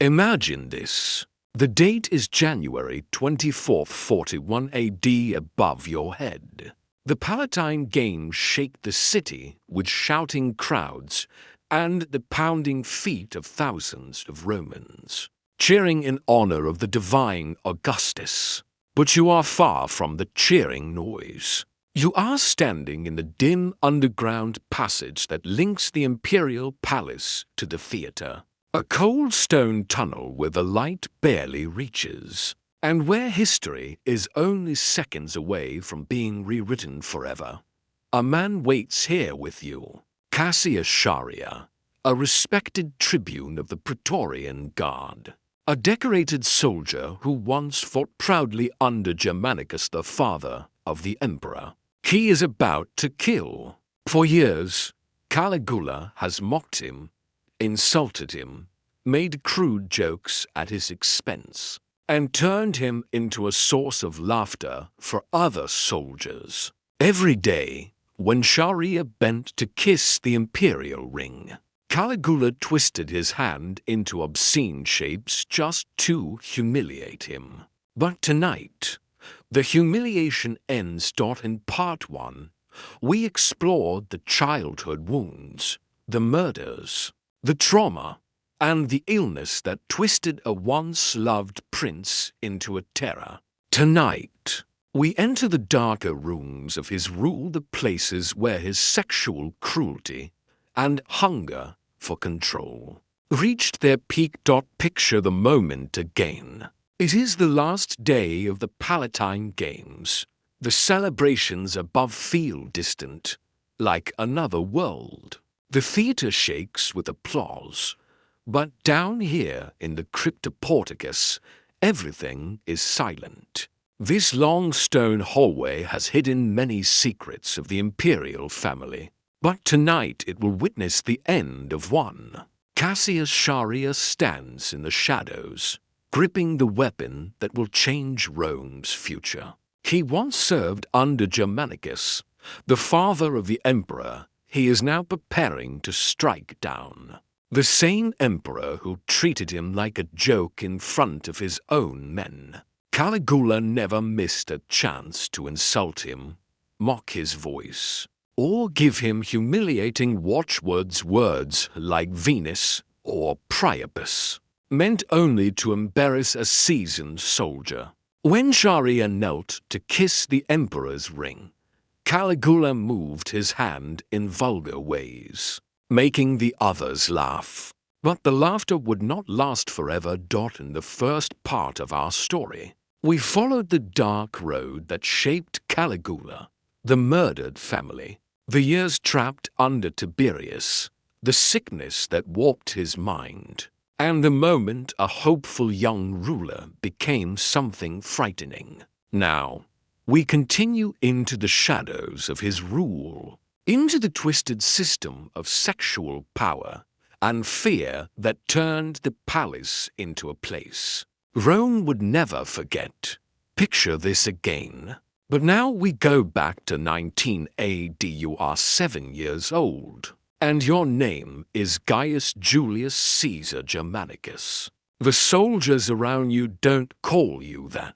Imagine this. The date is January 24th, 41 AD above your head. The Palatine Games shake the city with shouting crowds and the pounding feet of thousands of Romans, cheering in honor of the divine Augustus. But you are far from the cheering noise. You are standing in the dim underground passage that links the imperial palace to the theater. A cold stone tunnel where the light barely reaches, and where history is only seconds away from being rewritten forever. A man waits here with you, Cassius Chaerea, a respected tribune of the Praetorian Guard, a decorated soldier who once fought proudly under Germanicus, the father of the emperor. He is about to kill. For years, Caligula has mocked him, insulted him, made crude jokes at his expense, and turned him into a source of laughter for other soldiers. Every day, when Chaerea bent to kiss the imperial ring, Caligula twisted his hand into obscene shapes just to humiliate him. But tonight, the humiliation ends. In part 1, we explored the childhood wounds, the murders, the trauma, and the illness that twisted a once-loved prince into a terror. Tonight, we enter the darker rooms of his rule, the places where his sexual cruelty and hunger for control reached their peak. Picture the moment again. It is the last day of the Palatine Games. The celebrations above feel distant, like another world. The theater shakes with applause, but down here in the cryptoporticus, everything is silent. This long stone hallway has hidden many secrets of the imperial family, but tonight it will witness the end of one. Cassius Chaerea stands in the shadows, gripping the weapon that will change Rome's future. He once served under Germanicus, the father of the emperor. He is now preparing to strike down. The same emperor who treated him like a joke in front of his own men. Caligula never missed a chance to insult him, mock his voice, or give him humiliating watchwords. Words like Venus or Priapus, meant only to embarrass a seasoned soldier. When Chaerea knelt to kiss the emperor's ring, Caligula moved his hand in vulgar ways, making the others laugh. But the laughter would not last forever. In the first part of our story, we followed the dark road that shaped Caligula, the murdered family, the years trapped under Tiberius, the sickness that warped his mind, and the moment a hopeful young ruler became something frightening. Now, we continue into the shadows of his rule, into the twisted system of sexual power and fear that turned the palace into a place Rome would never forget. Picture this again. But now we go back to 19 AD. You are 7 years old, and your name is Gaius Julius Caesar Germanicus. The soldiers around you don't call you that.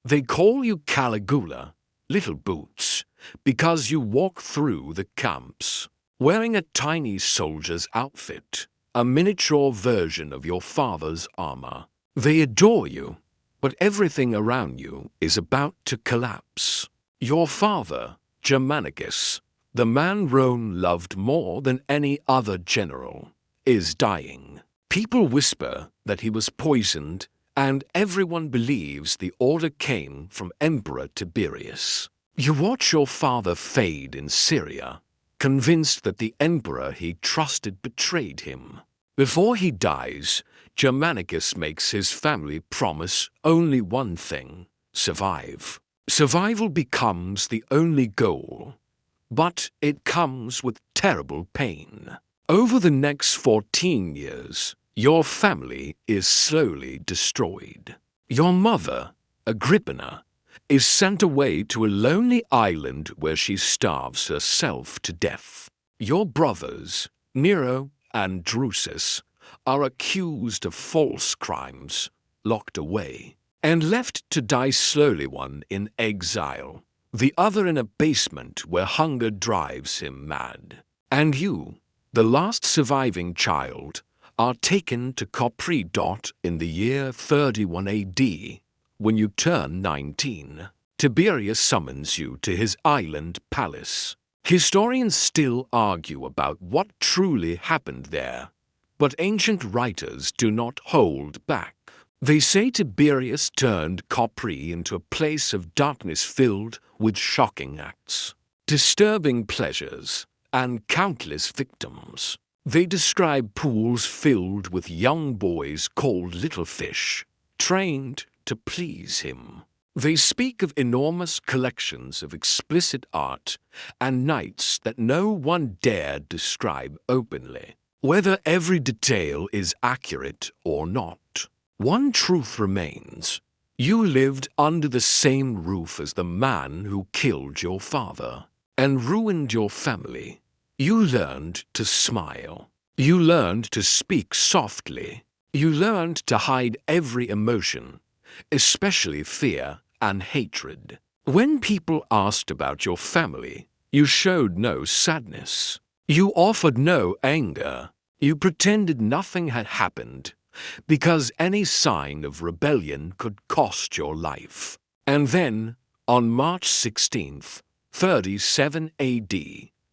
They call you Caligula, Little Boots, because you walk through the camps wearing a tiny soldier's outfit, a miniature version of your father's armor. They adore you, but everything around you is about to collapse. Your father, Germanicus, the man Rome loved more than any other general, is dying. People whisper that he was poisoned, and everyone believes the order came from Emperor Tiberius. You watch your father fade in Syria, convinced that the emperor he trusted betrayed him. Before he dies, Germanicus makes his family promise only one thing: survive. Survival becomes the only goal, but it comes with terrible pain. Over the next 14 years, your family is slowly destroyed. Your mother, Agrippina, is sent away to a lonely island where she starves herself to death. Your brothers, Nero and Drusus, are accused of false crimes, locked away, and left to die slowly, one in exile, the other in a basement where hunger drives him mad. And you, the last surviving child, are taken to Capri. In the year 31 AD, when you turn 19. Tiberius summons you to his island palace. Historians still argue about what truly happened there, but ancient writers do not hold back. They say Tiberius turned Capri into a place of darkness filled with shocking acts, disturbing pleasures, and countless victims. They describe pools filled with young boys called little fish, trained to please him. They speak of enormous collections of explicit art and nights that no one dared describe openly. Whether every detail is accurate or not, one truth remains. You lived under the same roof as the man who killed your father and ruined your family. You learned to smile. You learned to speak softly. You learned to hide every emotion, especially fear and hatred. When people asked about your family, you showed no sadness. You offered no anger. You pretended nothing had happened, because any sign of rebellion could cost your life. And then, on March 16th, 37 AD,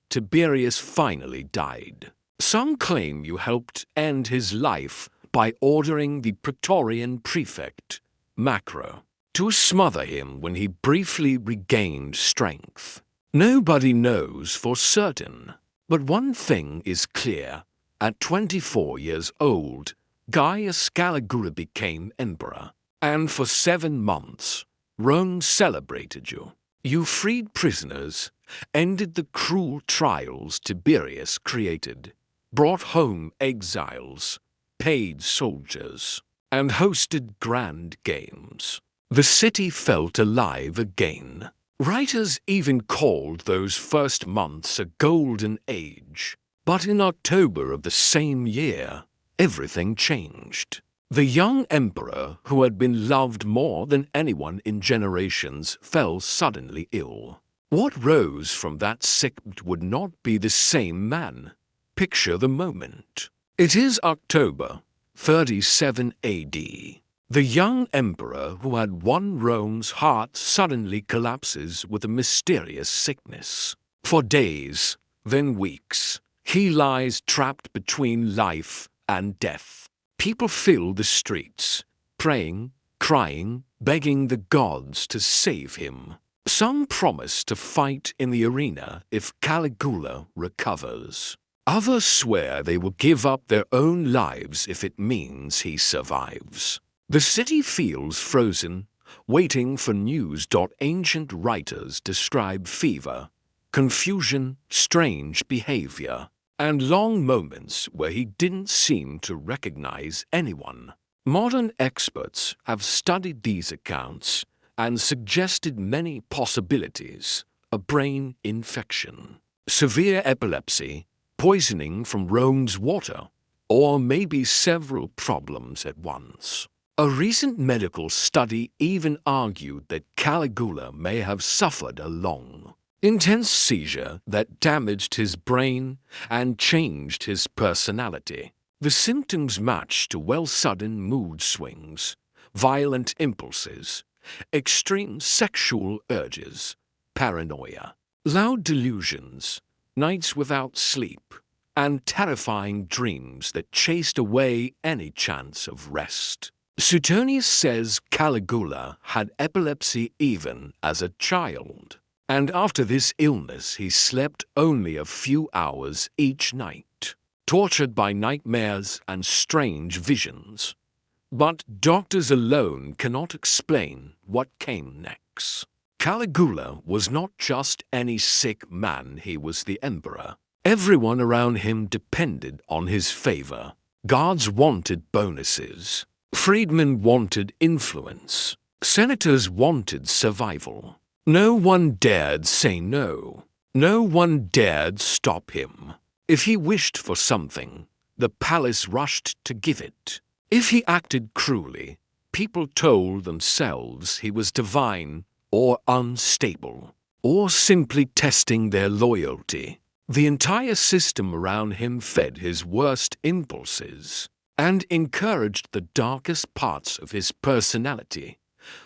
Tiberius finally died. Some claim you helped end his life by ordering the Praetorian prefect, Macro, to smother him when he briefly regained strength. Nobody knows for certain, but one thing is clear. At 24 years old, Gaius Caligula became emperor, and for 7 months, Rome celebrated you. You freed prisoners, ended the cruel trials Tiberius created, brought home exiles, paid soldiers, and hosted grand games. The city felt alive again. Writers even called those first months a golden age. But in October of the same year, everything changed. The young emperor, who had been loved more than anyone in generations, fell suddenly ill. What rose from that sickbed would not be the same man. Picture the moment. It is October 37 AD. The young emperor who had won Rome's heart suddenly collapses with a mysterious sickness. For days, then weeks, he lies trapped between life and death. People fill the streets, praying, crying, begging the gods to save him. Some promise to fight in the arena if Caligula recovers. Others swear they will give up their own lives if it means he survives. The city feels frozen, waiting for news. Ancient writers describe fever, confusion, strange behavior, and long moments where he didn't seem to recognize anyone. Modern experts have studied these accounts and suggested many possibilities: a brain infection, severe epilepsy, poisoning from Rome's water, or maybe several problems at once. A recent medical study even argued that Caligula may have suffered a long, intense seizure that damaged his brain and changed his personality. The symptoms match to sudden mood swings, violent impulses, extreme sexual urges, paranoia, loud delusions, nights without sleep, and terrifying dreams that chased away any chance of rest. Suetonius says Caligula had epilepsy even as a child, and after this illness he slept only a few hours each night, tortured by nightmares and strange visions. But doctors alone cannot explain what came next. Caligula was not just any sick man, he was the emperor. Everyone around him depended on his favor. Guards wanted bonuses. Freedmen wanted influence. Senators wanted survival. No one dared say no. No one dared stop him. If he wished for something, the palace rushed to give it. If he acted cruelly, people told themselves he was divine or unstable, or simply testing their loyalty. The entire system around him fed his worst impulses and encouraged the darkest parts of his personality.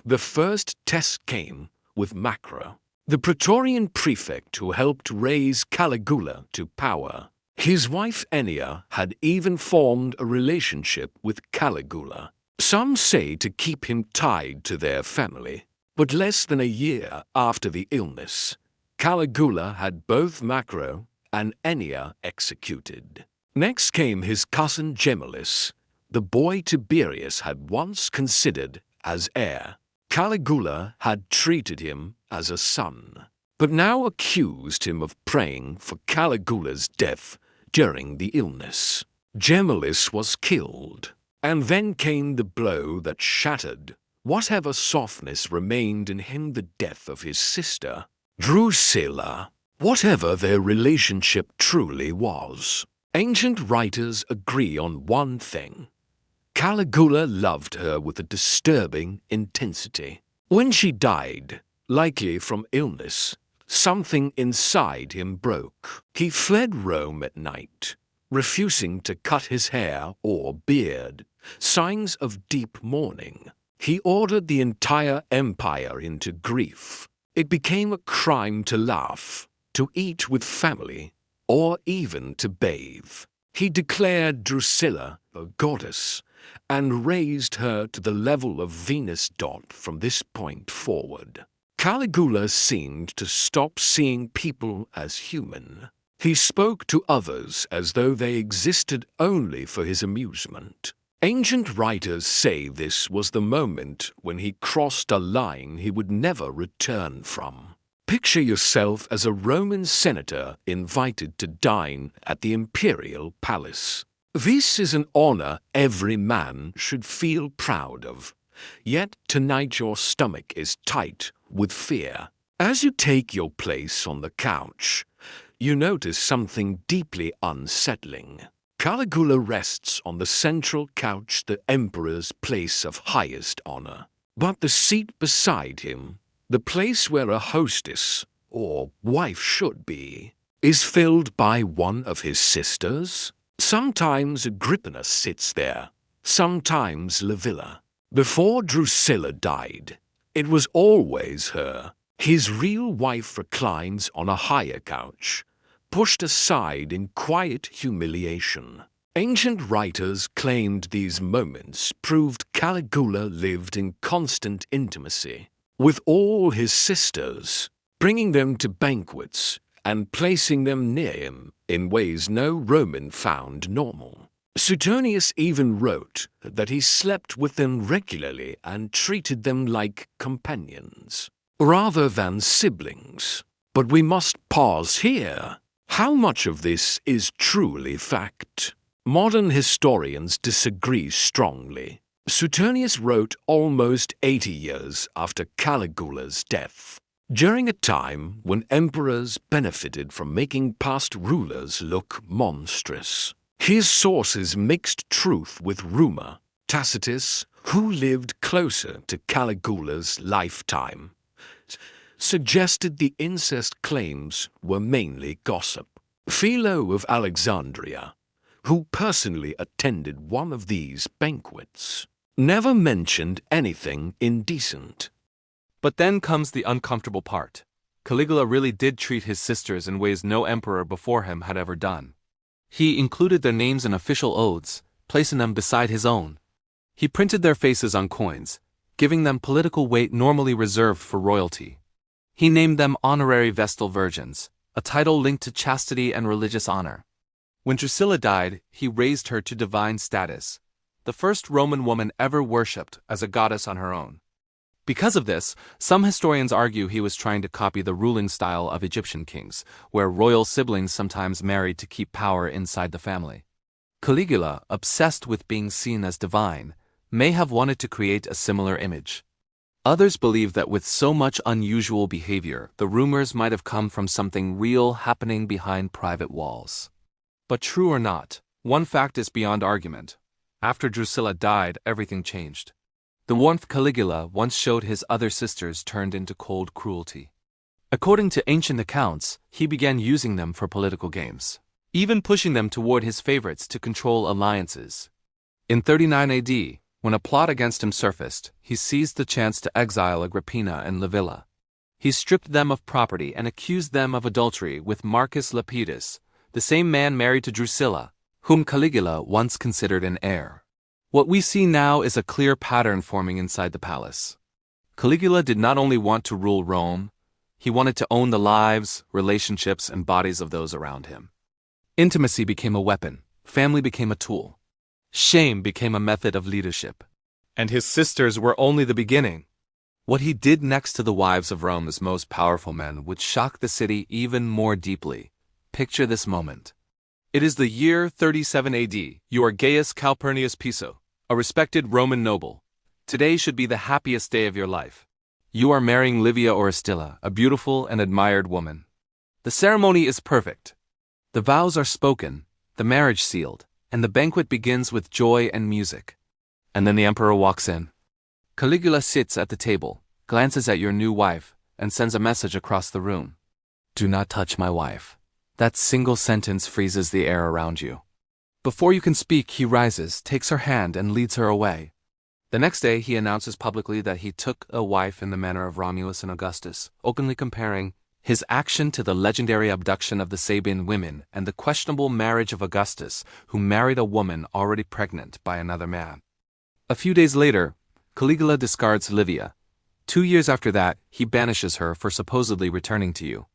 The first test came with Macro, the Praetorian prefect who helped raise Caligula to power. His wife Ennia had even formed a relationship with Caligula, some say to keep him tied to their family. But less than a year after the illness, Caligula had both Macro and Ennia executed. Next came his cousin Gemellus, the boy Tiberius had once considered as heir. Caligula had treated him as a son, but now accused him of praying for Caligula's death during the illness. Gemellus was killed, and then came the blow that shattered whatever softness remained in him, the death of his sister, Drusilla. Whatever their relationship truly was, ancient writers agree on one thing. Caligula loved her with a disturbing intensity. When she died, likely from illness, something inside him broke. He fled Rome at night, refusing to cut his hair or beard, signs of deep mourning. He ordered the entire empire into grief. It became a crime to laugh, to eat with family, or even to bathe. He declared Drusilla a goddess and raised her to the level of Venus. From this point forward, Caligula seemed to stop seeing people as human. He spoke to others as though they existed only for his amusement. Ancient writers say this was the moment when he crossed a line he would never return from. Picture yourself as a Roman senator invited to dine at the imperial palace. This is an honor every man should feel proud of. Yet tonight your stomach is tight with fear. As you take your place on the couch, you notice something deeply unsettling. Caligula rests on the central couch, the emperor's place of highest honor. But the seat beside him, the place where a hostess or wife should be, is filled by one of his sisters. Sometimes Agrippina sits there, sometimes Livilla. Before Drusilla died, it was always her. His real wife reclines on a higher couch, pushed aside in quiet humiliation. Ancient writers claimed these moments proved Caligula lived in constant intimacy with all his sisters, bringing them to banquets and placing them near him in ways no Roman found normal. Suetonius even wrote that he slept with them regularly and treated them like companions, rather than siblings. But we must pause here. How much of this is truly fact? Modern historians disagree strongly. Suetonius wrote almost 80 years after Caligula's death, during a time when emperors benefited from making past rulers look monstrous. His sources mixed truth with rumor. Tacitus, who lived closer to Caligula's lifetime, suggested the incest claims were mainly gossip. Philo of Alexandria, who personally attended one of these banquets, never mentioned anything indecent. But then comes the uncomfortable part. Caligula really did treat his sisters in ways no emperor before him had ever done. He included their names in official oaths, placing them beside his own. He printed their faces on coins, giving them political weight normally reserved for royalty. He named them honorary Vestal Virgins, a title linked to chastity and religious honor. When Drusilla died, he raised her to divine status, the first Roman woman ever worshipped as a goddess on her own. Because of this, some historians argue he was trying to copy the ruling style of Egyptian kings, where royal siblings sometimes married to keep power inside the family. Caligula, obsessed with being seen as divine, may have wanted to create a similar image. Others believe that with so much unusual behavior, the rumors might have come from something real happening behind private walls. But true or not, One fact is beyond argument. After Drusilla died, everything changed. The warmth Caligula once showed his other sisters turned into cold cruelty. According to ancient accounts, he began using them for political games, even pushing them toward his favorites to control alliances. In 39 AD, when a plot against him surfaced, he seized the chance to exile Agrippina and Livilla. He stripped them of property and accused them of adultery with Marcus Lepidus, the same man married to Drusilla, whom Caligula once considered an heir. What we see now is a clear pattern forming inside the palace. Caligula did not only want to rule Rome, he wanted to own the lives, relationships, and bodies of those around him. Intimacy became a weapon, family became a tool. Shame became a method of leadership. And his sisters were only the beginning. What he did next to the wives of Rome's most powerful men would shock the city even more deeply. Picture this moment. It is the year 37 AD. You are Gaius Calpurnius Piso, a respected Roman noble. Today should be the happiest day of your life. You are marrying Livia Orestilla, a beautiful and admired woman. The ceremony is perfect. The vows are spoken, the marriage sealed, and the banquet begins with joy and music. And then the emperor walks in. Caligula sits at the table, glances at your new wife, and sends a message across the room. Do not touch my wife. That single sentence freezes the air around you. Before you can speak, he rises, takes her hand, and leads her away. The next day, he announces publicly that he took a wife in the manner of Romulus and Augustus, openly comparing his action to the legendary abduction of the Sabine women and the questionable marriage of Augustus, who married a woman already pregnant by another man. A few days later, Caligula discards Livia. 2 years after that, he banishes her for supposedly returning to you.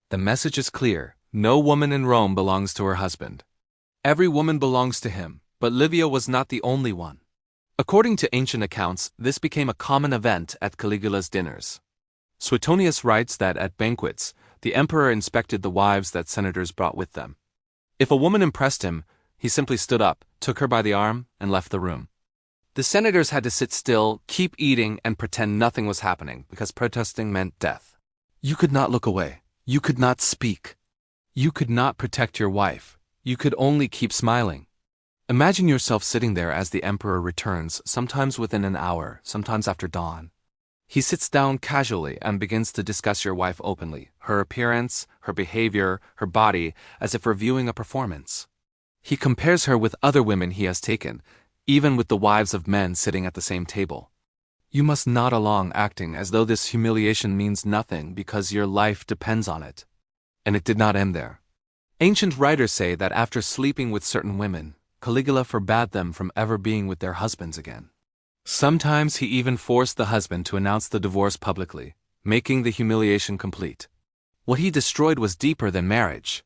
The message is clear. No woman in Rome belongs to her husband. Every woman belongs to him, but Livia was not the only one. According to ancient accounts, this became a common event at Caligula's dinners. Suetonius writes that at banquets, the emperor inspected the wives that senators brought with them. If a woman impressed him, he simply stood up, took her by the arm, and left the room. The senators had to sit still, keep eating, and pretend nothing was happening, because protesting meant death. You could not look away. You could not speak. You could not protect your wife. You could only keep smiling. Imagine yourself sitting there as the emperor returns, sometimes within an hour, sometimes after dawn. He sits down casually and begins to discuss your wife openly, her appearance, her behavior, her body, as if reviewing a performance. He compares her with other women he has taken, even with the wives of men sitting at the same table. You must nod along, acting as though this humiliation means nothing because your life depends on it. And it did not end there. Ancient writers say that after sleeping with certain women, Caligula forbade them from ever being with their husbands again. Sometimes he even forced the husband to announce the divorce publicly, making the humiliation complete. What he destroyed was deeper than marriage.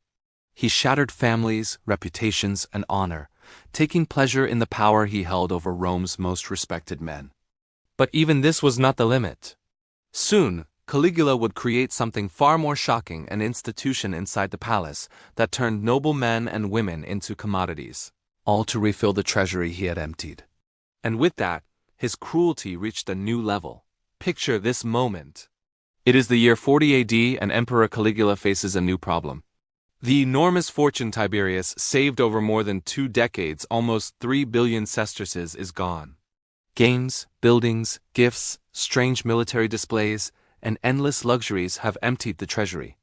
He shattered families, reputations, and honor, taking pleasure in the power he held over Rome's most respected men. But even this was not the limit. Soon, Caligula would create something far more shocking, an institution inside the palace that turned noble men and women into commodities, all to refill the treasury he had emptied. And with that, his cruelty reached a new level. Picture this moment. It is the year 40 AD and Emperor Caligula faces a new problem. The enormous fortune Tiberius saved over more than 2 decades, almost 3 billion sesterces, is gone. Games, buildings, gifts, strange military displays, and endless luxuries have emptied the treasury.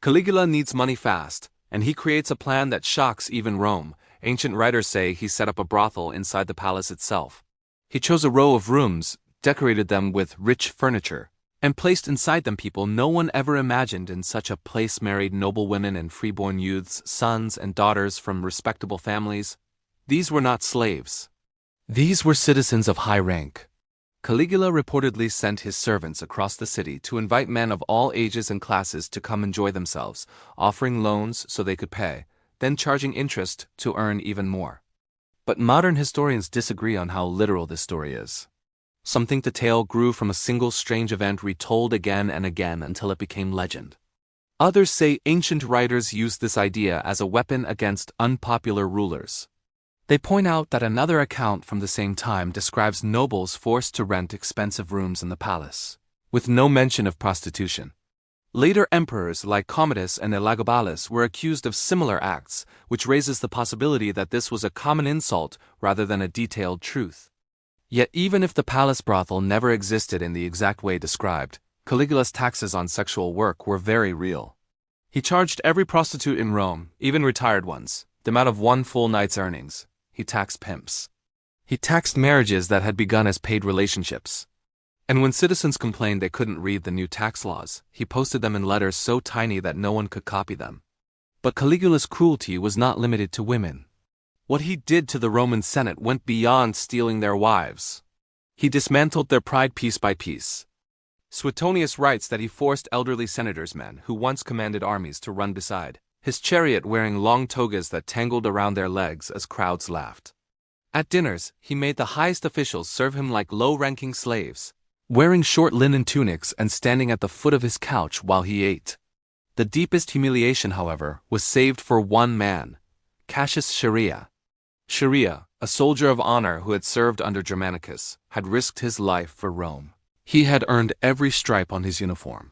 Caligula needs money fast, and he creates a plan that shocks even Rome. Ancient writers say he set up a brothel inside the palace itself. He chose a row of rooms, decorated them with rich furniture, and placed inside them people no one ever imagined. In such a place married noblewomen and freeborn youths, sons and daughters from respectable families. These were not slaves. These were citizens of high rank. Caligula reportedly sent his servants across the city to invite men of all ages and classes to come enjoy themselves, offering loans so they could pay, then charging interest to earn even more. But modern historians disagree on how literal this story is. Some think the tale grew from a single strange event retold again and again until it became legend. Others say ancient writers used this idea as a weapon against unpopular rulers. They point out that another account from the same time describes nobles forced to rent expensive rooms in the palace, with no mention of prostitution. Later emperors like Commodus and Elagabalus were accused of similar acts, which raises the possibility that this was a common insult rather than a detailed truth. Yet even if the palace brothel never existed in the exact way described, Caligula's taxes on sexual work were very real. He charged every prostitute in Rome, even retired ones, the amount of one full night's earnings. He taxed pimps. He taxed marriages that had begun as paid relationships. And when citizens complained they couldn't read the new tax laws, he posted them in letters so tiny that no one could copy them. But Caligula's cruelty was not limited to women. What he did to the Roman Senate went beyond stealing their wives. He dismantled their pride piece by piece. Suetonius writes that he forced elderly senators' men who once commanded armies to run beside his chariot wearing long togas that tangled around their legs as crowds laughed. At dinners, he made the highest officials serve him like low-ranking slaves, wearing short linen tunics and standing at the foot of his couch while he ate. The deepest humiliation, however, was saved for one man, Cassius Chaerea. Chaerea, a soldier of honor who had served under Germanicus, had risked his life for Rome. He had earned every stripe on his uniform.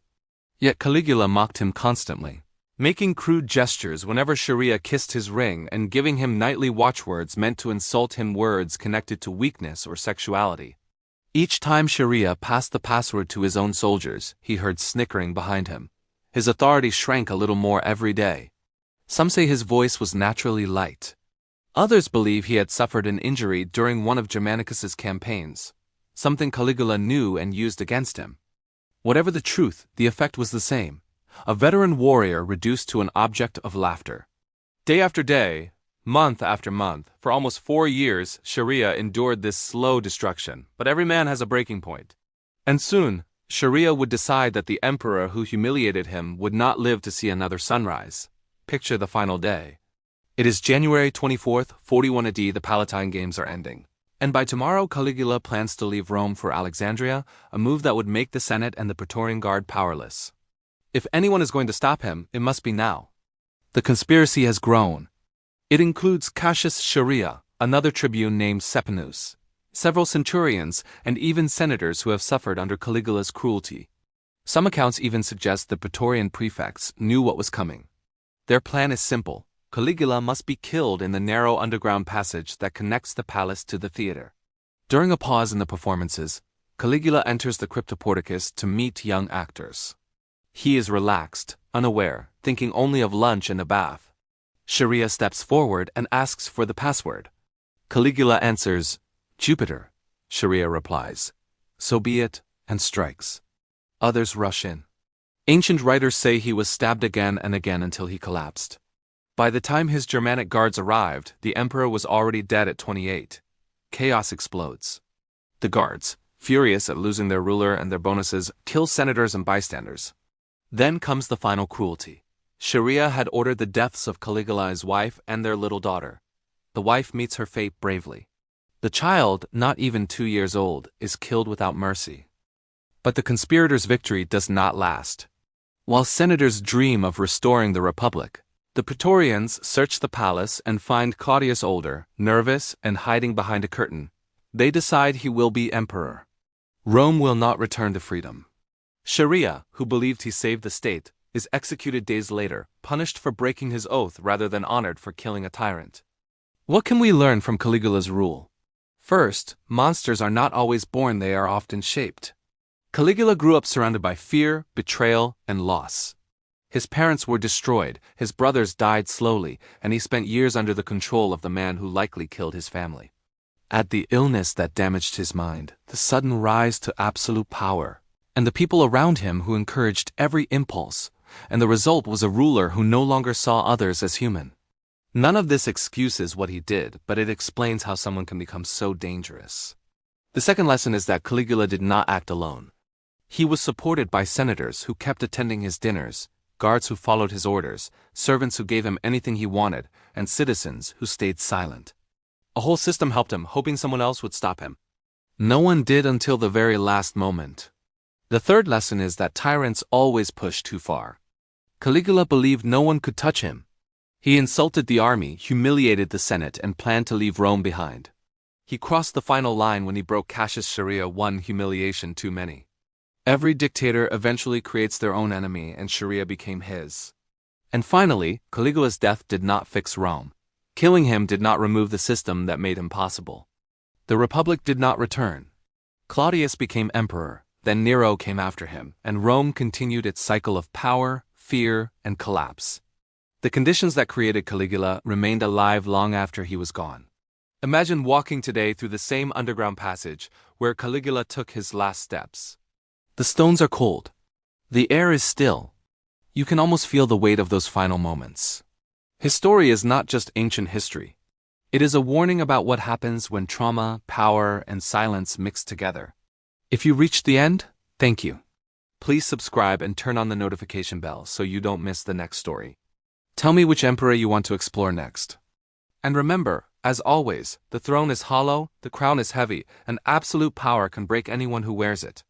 Yet Caligula mocked him constantly, making crude gestures whenever Chaerea kissed his ring and giving him nightly watchwords meant to insult him, words connected to weakness or sexuality. Each time Chaerea passed the password to his own soldiers, he heard snickering behind him. His authority shrank a little more every day. Some say his voice was naturally light. Others believe he had suffered an injury during one of Germanicus's campaigns, something Caligula knew and used against him. Whatever the truth, the effect was the same: a veteran warrior reduced to an object of laughter. Day after day, month after month, for almost 4 years, Chaerea endured this slow destruction, but every man has a breaking point. And soon, Chaerea would decide that the emperor who humiliated him would not live to see another sunrise. Picture the final day. It is January 24th, 41 AD, the Palatine Games are ending. And by tomorrow, Caligula plans to leave Rome for Alexandria, a move that would make the Senate and the Praetorian Guard powerless. If anyone is going to stop him, it must be now. The conspiracy has grown. It includes Cassius Chaerea, another tribune named Suetonius, several centurions, and even senators who have suffered under Caligula's cruelty. Some accounts even suggest the Praetorian prefects knew what was coming. Their plan is simple: Caligula must be killed in the narrow underground passage that connects the palace to the theater. During a pause in the performances, Caligula enters the cryptoporticus to meet young actors. He is relaxed, unaware, thinking only of lunch and a bath. Chaerea steps forward and asks for the password. Caligula answers, "Jupiter." Chaerea replies, "So be it," and strikes. Others rush in. Ancient writers say he was stabbed again and again until he collapsed. By the time his Germanic guards arrived, the emperor was already dead at 28. Chaos explodes. The guards, furious at losing their ruler and their bonuses, kill senators and bystanders. Then comes the final cruelty. Chaerea had ordered the deaths of Caligula's wife and their little daughter. The wife meets her fate bravely. The child, not even 2 years old, is killed without mercy. But the conspirators' victory does not last. While senators dream of restoring the Republic, the Praetorians search the palace and find Claudius older, nervous, and hiding behind a curtain. They decide he will be emperor. Rome will not return to freedom. Chaerea, who believed he saved the state, is executed days later, punished for breaking his oath rather than honored for killing a tyrant. What can we learn from Caligula's rule? First, monsters are not always born, they are often shaped. Caligula grew up surrounded by fear, betrayal, and loss. His parents were destroyed, his brothers died slowly, and he spent years under the control of the man who likely killed his family. Add the illness that damaged his mind, the sudden rise to absolute power, and the people around him who encouraged every impulse, and the result was a ruler who no longer saw others as human. None of this excuses what he did, but it explains how someone can become so dangerous. The second lesson is that Caligula did not act alone. He was supported by senators who kept attending his dinners, guards who followed his orders, servants who gave him anything he wanted, and citizens who stayed silent. A whole system helped him, hoping someone else would stop him. No one did until the very last moment. The third lesson is that tyrants always push too far. Caligula believed no one could touch him. He insulted the army, humiliated the Senate, and planned to leave Rome behind. He crossed the final line when he broke Cassius Chaerea, one humiliation too many. Every dictator eventually creates their own enemy, and Chaerea became his. And finally, Caligula's death did not fix Rome. Killing him did not remove the system that made him possible. The Republic did not return. Claudius became emperor, then Nero came after him, and Rome continued its cycle of power, fear, and collapse. The conditions that created Caligula remained alive long after he was gone. Imagine walking today through the same underground passage where Caligula took his last steps. The stones are cold. The air is still. You can almost feel the weight of those final moments. His story is not just ancient history. It is a warning about what happens when trauma, power, and silence mix together. If you reached the end, thank you. Please subscribe and turn on the notification bell so you don't miss the next story. Tell me which emperor you want to explore next. And remember, as always, the throne is hollow, the crown is heavy, and absolute power can break anyone who wears it.